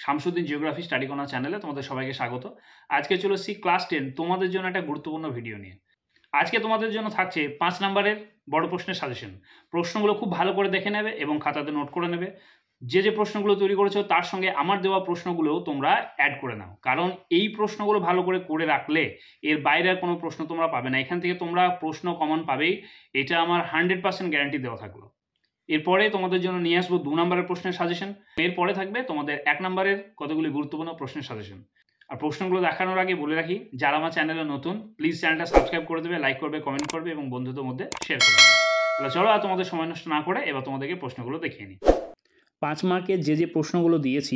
Shamsuddin geography study corner চ্যানেলে তোমাদের সবাইকে স্বাগত। আজকে চলে এসেছি ক্লাস 10 তোমাদের জন্য একটা গুরুত্বপূর্ণ ভিডিও নিয়ে। আজকে তোমাদের জন্য থাকছে 5 নাম্বারের বড় প্রশ্নের সাজেশন। প্রশ্নগুলো খুব ভালো করে দেখে নেবে এবং খাতাতে নোট করে নেবে। যে প্রশ্নগুলো তৈরি করেছো তার সঙ্গে আমার দেওয়া প্রশ্নগুলোও তোমরা অ্যাড করে নাও, কারণ এই প্রশ্নগুলো ভালো করে রাখলে এর বাইরে আর কোনো প্রশ্ন তোমরা পাবে না। এখান থেকে তোমরা প্রশ্ন কমন পাবেই, এটা আমার 100% গ্যারান্টি দেওয়া থাকলো। এরপরে তোমাদের জন্য নিয়ে আসবো 2 নম্বরের প্রশ্নের সাজেশন। এরপরে থাকবে তোমাদের 1 নম্বরের কতগুলি গুরুত্বপূর্ণ প্রশ্নের সাজেশন। আর প্রশ্নগুলো দেখানোর আগে বলে রাখি, যারা আমার চ্যানেলে নতুন প্লিজ চ্যানেলটা সাবস্ক্রাইব করে দেবে, লাইক করবে, কমেন্ট করবে এবং বন্ধুদের মধ্যে শেয়ার করবে। তাহলে চলো আর তোমাদের সময় নষ্ট না করে এবার তোমাদেরকে প্রশ্নগুলো দেখিয়ে নিই। 5 মার্কের যে প্রশ্নগুলো দিয়েছি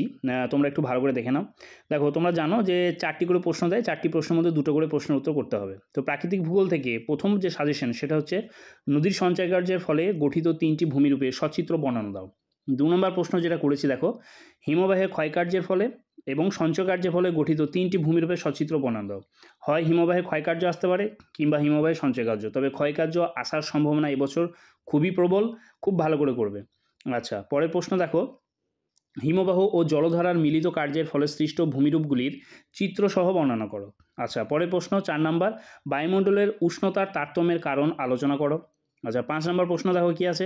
তোমরা একটু ভালো করে দেখে নাও। দেখো, তোমরা জানো যে 4টি করে প্রশ্ন দেয়, 4টি প্রশ্নের মধ্যে 2টো করে প্রশ্নের উত্তর করতে হবে। তো প্রাকৃতিক ভূগোল থেকে প্রথম যে সাজেশন সেটা হচ্ছে নদীর সঞ্চয় কার্যের ফলে গঠিত 3টি ভূমিরূপে সচিত্র বর্ণনা দাও। 2 নম্বর প্রশ্ন যেটা করেছি, দেখো, হিমবাহের ক্ষয়কার্যের ফলে এবং সঞ্চয় কার্যের ফলে গঠিত 3টি ভূমিরূপে সচিত্র বর্ণনা দাও। হয় হিমবাহের ক্ষয়কার্য আসতে পারে কিংবা হিমবাহের সঞ্চয় কার্য, তবে ক্ষয়কার্য আসার সম্ভাবনা এবছর খুবই প্রবল, খুব ভালো করে করবে। আচ্ছা, পরের প্রশ্ন দেখো, হিমবাহ ও জলধারার মিলিত কার্যের ফলে সৃষ্ট ভূমিরূপগুলির চিত্রসহ বর্ণনা করো। আচ্ছা, পরের প্রশ্ন 4 নম্বর, বায়ুমণ্ডলের উষ্ণতার তারতম্যের কারণ আলোচনা করো। আচ্ছা, 5 নম্বর প্রশ্ন দেখো কি আছে,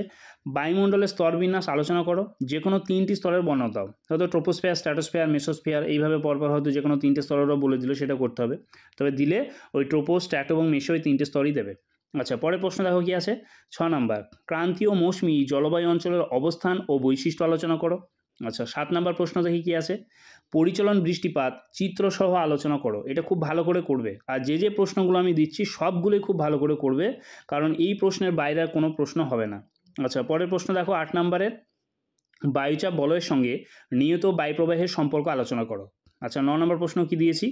বায়ুমণ্ডলের স্তরবিন্যাস আলোচনা করো, যে কোনো 3টি স্তরের বর্ণনা দাও। হয়তো ট্রোপোস্ফিয়ার, স্ট্র্যাটোস্ফিয়ার, মেসোস্ফিয়ার, এইভাবে পরপর হয়তো যে কোনো 3টে স্তরেরও বলে দিল, সেটা করতে হবে। তবে দিলে ওই ট্রোপো, স্ট্র্যাটো এবং মেসো এই 3টে স্তরই দেবে। আচ্ছা, পরের প্রশ্ন দেখো কি আছে, 6 নম্বর, ক্রান্তীয় মৌসুমী জলবায়ু অঞ্চলের অবস্থান ও বৈশিষ্ট্য আলোচনা করো। আচ্ছা, 7 নম্বর প্রশ্ন দেখি কি আছে, পরিচলন বৃষ্টিপাত চিত্রসহ আলোচনা করো। এটা খুব ভালো করে করবে, আর যে প্রশ্নগুলো আমি দিচ্ছি সবগুলোই খুব ভালো করে করবে, কারণ এই প্রশ্নের বাইরে আর কোনো প্রশ্ন হবে না। আচ্ছা, পরের প্রশ্ন দেখো 8 নম্বরের, বায়ুচাপ বলয়ের সঙ্গে নিয়ত বায়ুপ্রবাহের সম্পর্ক আলোচনা করো। আচ্ছা, 9 নম্বর প্রশ্ন কি দিয়েছি,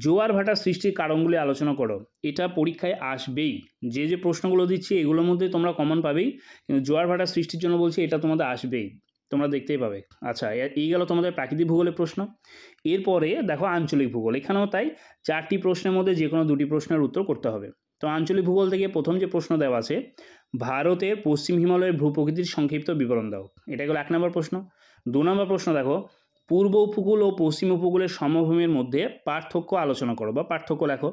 জোয়ার ভাটা সৃষ্টির কারণগুলি আলোচনা করো। এটা পরীক্ষায় আসবেই, যে প্রশ্নগুলো দিচ্ছি এগুলোর মধ্যে তোমরা কমন পাবেই, কিন্তু জোয়ার ভাটা সৃষ্টির জন্য বলছি এটা তোমাদের আসবেই, তোমরা দেখতেই পাবে। আচ্ছা, এই গেল তোমাদের প্রাকৃতিক ভূগোলের প্রশ্ন। এরপরে দেখো আঞ্চলিক ভূগোল, এখানেও তাই 4টি প্রশ্নের মধ্যে যে কোনো 2টি প্রশ্নের উত্তর করতে হবে। তো আঞ্চলিক ভূগোল থেকে প্রথম যে প্রশ্ন দেওয়া আছে, ভারতের পশ্চিম হিমালয়ের ভূপ্রকৃতির সংক্ষিপ্ত বিবরণ দাও। এটা হলো 1 নম্বর প্রশ্ন। 2 নম্বর প্রশ্ন দেখো, পূর্ব উপকূল ও পশ্চিম উপকূলের সমভূমির মধ্যে পার্থক্য আলোচনা করো বা পার্থক্য লেখো।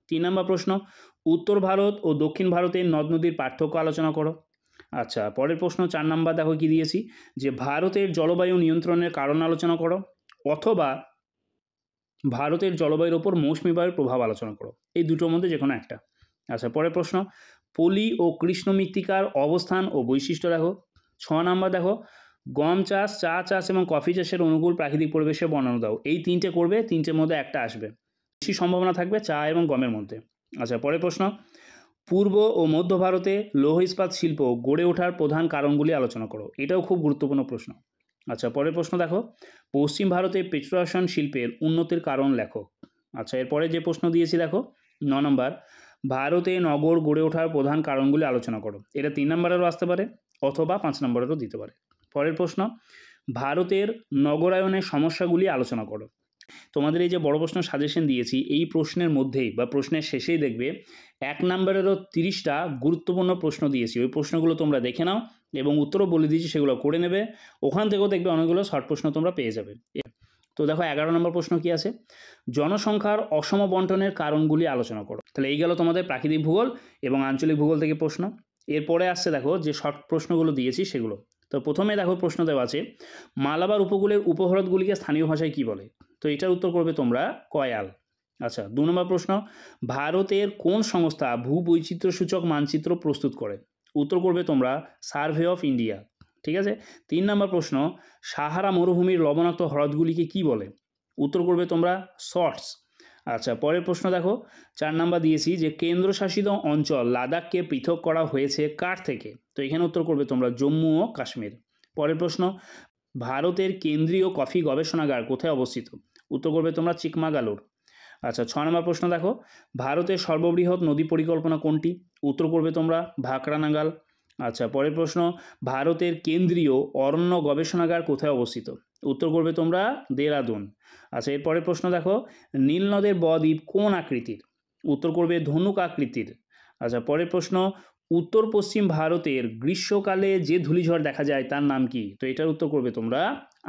3 নম্বর প্রশ্ন, উত্তর ভারত ও দক্ষিণ ভারতের নদ নদীর পার্থক্য আলোচনা করো। আচ্ছা, পরের প্রশ্ন 4 নাম্বার দেখো কি দিয়েছি, যে ভারতের জলবায়ু নিয়ন্ত্রণের কারণ আলোচনা করো, অথবা ভারতের জলবায়ুর ওপর মৌসুমী বায়ুর প্রভাব আলোচনা করো। এই দুটোর মধ্যে যে কোনো একটা। আচ্ছা, পরের প্রশ্ন, পলি ও কৃষ্ণ মৃত্তিকার অবস্থান ও বৈশিষ্ট্য দেখো। 6 নাম্বার দেখো, গম চাষ, চা চাষ এবং কফি চাষের অনুকূল প্রাকৃতিক পরিবেশে বর্ণনা দাও। এই 3টে করবে, 3টের মধ্যে একটা আসবে, বেশি সম্ভাবনা থাকবে চা এবং গমের মধ্যে। আচ্ছা, পরের প্রশ্ন, পূর্ব ও মধ্য ভারতে লৌহ ইস্পাত শিল্প গড়ে ওঠার প্রধান কারণগুলি আলোচনা করো। এটাও খুব গুরুত্বপূর্ণ প্রশ্ন। আচ্ছা, পরের প্রশ্ন দেখো, পশ্চিম ভারতে পেট্রোরসায়ন শিল্পের উন্নতির কারণ লেখো। আচ্ছা, এরপরে যে প্রশ্ন দিয়েছি দেখো 9 নম্বর, ভারতে নগর গড়ে ওঠার প্রধান কারণগুলি আলোচনা করো। এটা 3 নম্বরেরও আসতে পারে অথবা 5 নম্বরেরও দিতে পারে। পরের প্রশ্ন, ভারতের নগরায়নের সমস্যাগুলি আলোচনা করো। তোমাদের এই যে বড় প্রশ্ন সাজেশন দিয়েছি, এই প্রশ্নের মধ্যেই বা প্রশ্নের শেষেই দেখবে 1 নম্বরেরও 30টা গুরুত্বপূর্ণ প্রশ্ন দিয়েছি। ওই প্রশ্নগুলো তোমরা দেখে নাও এবং উত্তরও বলে দিয়েছি, সেগুলো করে নেবে। ওখান থেকেও দেখবে অনেকগুলো শর্ট প্রশ্ন তোমরা পেয়ে যাবে। তো দেখো 11 নম্বর প্রশ্ন কি আছে, জনসংখ্যার অসম বন্টনের কারণগুলি আলোচনা করো। তাহলে এই গেল তোমাদের প্রাকৃতিক ভূগোল এবং আঞ্চলিক ভূগোল থেকে প্রশ্ন। এরপরে আসছে দেখো যে শর্ট প্রশ্নগুলো দিয়েছি সেগুলো। তো প্রথমে দেখো প্রশ্ন দেওয়া আছে, মালাবার উপকূলের উপহ্রদগুলিকে স্থানীয় ভাষায় কী বলে। তো এটার উত্তর করবে তোমরা কয়াল। আচ্ছা, 2 নম্বর প্রশ্ন, ভারতের কোন সংস্থা ভূবৈচিত্র্যসূচক মানচিত্র প্রস্তুত করে। উত্তর করবে তোমরা সার্ভে অফ ইন্ডিয়া। ঠিক আছে। 3 নম্বর প্রশ্ন, সাহারা মরুভূমির লবণাক্ত হ্রদগুলিকে কি বলে। উত্তর করবে তোমরা শর্টস। আচ্ছা, পরের প্রশ্ন দেখো 4 নাম্বার দিয়েছি, যে কেন্দ্রশাসিত অঞ্চল লাদাখকে পৃথক করা হয়েছে কার থেকে। তো এখানে উত্তর করবে তোমরা জম্মু ও কাশ্মীর। পরের প্রশ্ন, ভারতের কেন্দ্রীয় কফি গবেষণাগার কোথায় অবস্থিত। উত্তর করবে তোমরা চিকমাগালুর। আচ্ছা, 6 নম্বর প্রশ্ন দেখো, ভারতের সর্ববৃহৎ নদী পরিকল্পনা কোনটি। উত্তর করবে তোমরা ভাকরানাগাল। আচ্ছা, পরের প্রশ্ন, ভারতের কেন্দ্রীয় অরণ্য গবেষণাগার কোথায় অবস্থিত। উত্তর করবে তোমরা দেরাদুন। আচ্ছা, এরপরের প্রশ্ন দেখো, নীলনদের বদ্বীপ কোন আকৃতির। উত্তর করবে ধনুক আকৃতির। আচ্ছা, পরের প্রশ্ন, উত্তর পশ্চিম ভারতের গ্রীষ্মকালে যে ধূলিঝড় দেখা যায় তার নাম কি। তো এটার উত্তর করবে তোমরা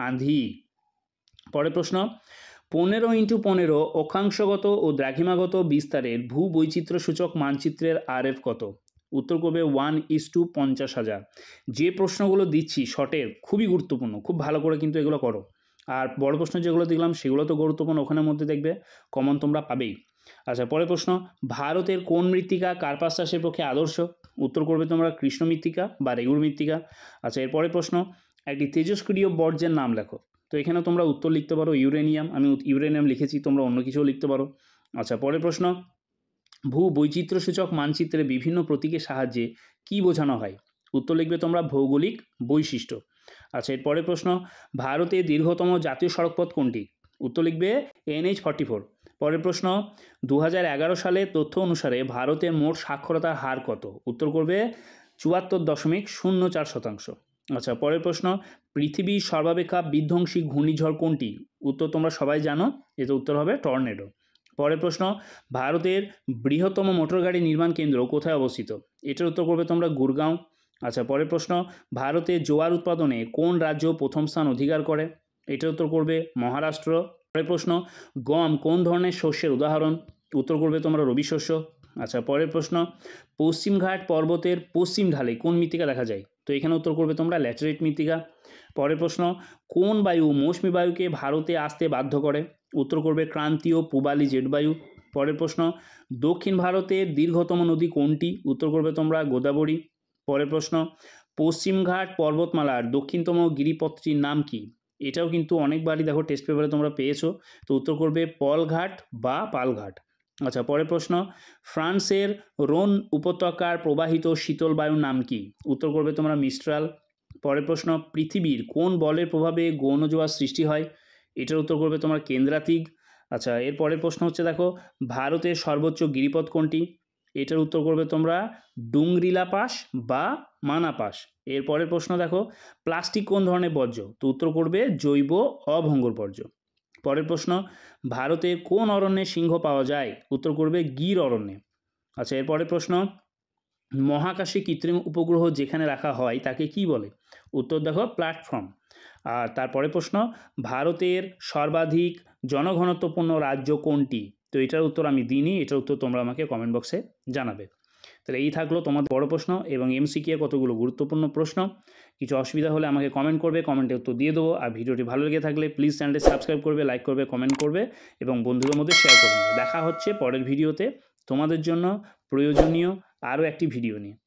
আঁধি। পরের প্রশ্ন, 15x15 অক্ষাংশগত ও দ্রাঘিমাগত বিস্তারের ভূবৈচিত্র্যসূচক মানচিত্রের RF কত? উত্তর করবে 1:50,000। যে প্রশ্নগুলো দিচ্ছি শর্টের খুবই গুরুত্বপূর্ণ, খুব ভালো করে কিন্তু এগুলো করো। আর বড় প্রশ্ন যেগুলো দিলাম সেগুলো তো গুরুত্বপূর্ণ, ওখানের মধ্যে দেখবে কমন তোমরা পাবেই। আচ্ছা, পরের প্রশ্ন, ভারতের কোন মৃত্তিকা কার্পাস চাষের পক্ষে আদর্শ? উত্তর করবে তোমরা কৃষ্ণ মৃত্তিকা বা রেগুর মৃত্তিকা। আচ্ছা, এরপরের প্রশ্ন, একটি তেজস্ক্রিয় বর্জ্যের নাম লেখো। তো এখানে তোমরা উত্তর লিখতে পারো ইউরেনিয়াম, আমি ইউরেনিয়াম লিখেছি, তোমরা অন্য কিছুও লিখতে পারো। আচ্ছা, পরের প্রশ্ন, ভূবৈচিত্র্যসূচক মানচিত্রে বিভিন্ন প্রতীকের সাহায্যে কি বোঝানো হয়? উত্তর লিখবে তোমরা ভৌগোলিক বৈশিষ্ট্য। আচ্ছা, এর পরের প্রশ্ন, ভারতের দীর্ঘতম জাতীয় সড়কপথ কোনটি? উত্তর লিখবে NH44। পরের প্রশ্ন, 2011 সালের তথ্য অনুসারে ভারতের মোট সাক্ষরতার হার কত? উত্তর করবে 74.04%। আচ্ছা, পরের প্রশ্ন, পৃথিবীর সর্বাপেক্ষা বিধ্বংসী ঘূর্ণিঝড় কোনটি? উত্তর তোমরা সবাই জানো, এতে উত্তর হবে টর্নেডো। পরের প্রশ্ন, ভারতের বৃহত্তম মোটর গাড়ি নির্মাণ কেন্দ্র কোথায় অবস্থিত? এটার উত্তর করবে তোমরা গুরগাঁও। আচ্ছা, পরের প্রশ্ন, ভারতের জোয়ার উৎপাদনে কোন রাজ্য প্রথম স্থান অধিকার করে? এটার উত্তর করবে মহারাষ্ট্র। পরের প্রশ্ন, গম কোন ধরনের শস্যের উদাহরণ? উত্তর করবে তোমরা রবি শস্য। আচ্ছা, পরের প্রশ্ন, পশ্চিমঘাট পর্বতের পশ্চিম ঢালে কোন মৃত্তিকা দেখা যায়? তো এখানে উত্তর করবে তোমরা ল্যাটেরাইট মৃত্তিকা। পরের প্রশ্ন, কোন বায়ু মৌসুমী বায়ুকে ভারতে আসতে বাধ্য করে? উত্তর করবে ক্রান্তীয় পূবালি জেটবায়ু। পরের প্রশ্ন, দক্ষিণ ভারতের দীর্ঘতম নদী কোনটি? উত্তর করবে তোমরা গোদাবরী। পরের প্রশ্ন, পশ্চিমঘাট পর্বতমালার দক্ষিণতম গিরিপথটির নাম কি? এটাও কিন্তু অনেকবারই দেখো টেস্ট পেপারে তোমরা পেয়েছো, তো উত্তর করবে পলঘাট বা পালঘাট। আচ্ছা, পরের প্রশ্ন, ফ্রান্সের রোন উপত্যকার প্রবাহিত শীতল বায়ুর নাম কি? উত্তর করবে তোমরা মিস্ট্রাল। পরের প্রশ্ন, পৃথিবীর কোন বলের প্রভাবে গৌণ জোয়ার সৃষ্টি হয়? এটার উত্তর করবে তোমরা কেন্দ্রাতিক। আচ্ছা, এর পরের প্রশ্ন হচ্ছে দেখো, ভারতের সর্বোচ্চ গিরিপথ কোনটি? এটার উত্তর করবে তোমরা ডুংরিলা পাস বা মানা পাস। এর পরের প্রশ্ন দেখো, প্লাস্টিক কোন ধরনের বর্জ্য? তো উত্তর করবে জৈব অভঙ্গুর বর্জ্য। পরের প্রশ্ন, ভারতের কোন অরণ্যে সিংহ পাওয়া যায়? উত্তর করবে গির অরণ্যে। আচ্ছা, এর পরের প্রশ্ন, মহাকাশে কৃত্রিম উপগ্রহ যেখানে রাখা হয় তাকে কি বলে? উত্তর দেখো প্ল্যাটফর্ম। আর তারপরে প্রশ্ন, ভারতের সর্বাধিক জনঘনত্বপূর্ণ রাজ্য কোনটি? তো এটার উত্তর আমি দিইনি, এটার উত্তর তোমরা আমাকে কমেন্ট বক্সে জানাবে। তাহলে এই থাকলো তোমাদের বড় প্রশ্ন এবং MCQ কতগুলো গুরুত্বপূর্ণ প্রশ্ন। কিছু অসুবিধা হলে আমাকে কমেন্ট করবে, কমেন্টে উত্তর দিয়ে দেবো। আর ভিডিওটি ভালো লেগে থাকলে প্লিজ চ্যানেলটি সাবস্ক্রাইব করবে, লাইক করবে, কমেন্ট করবে এবং বন্ধুদের মধ্যে শেয়ার করবে। দেখা হচ্ছে পরের ভিডিওতে তোমাদের জন্য প্রয়োজনীয় আরও একটি ভিডিও নিয়ে।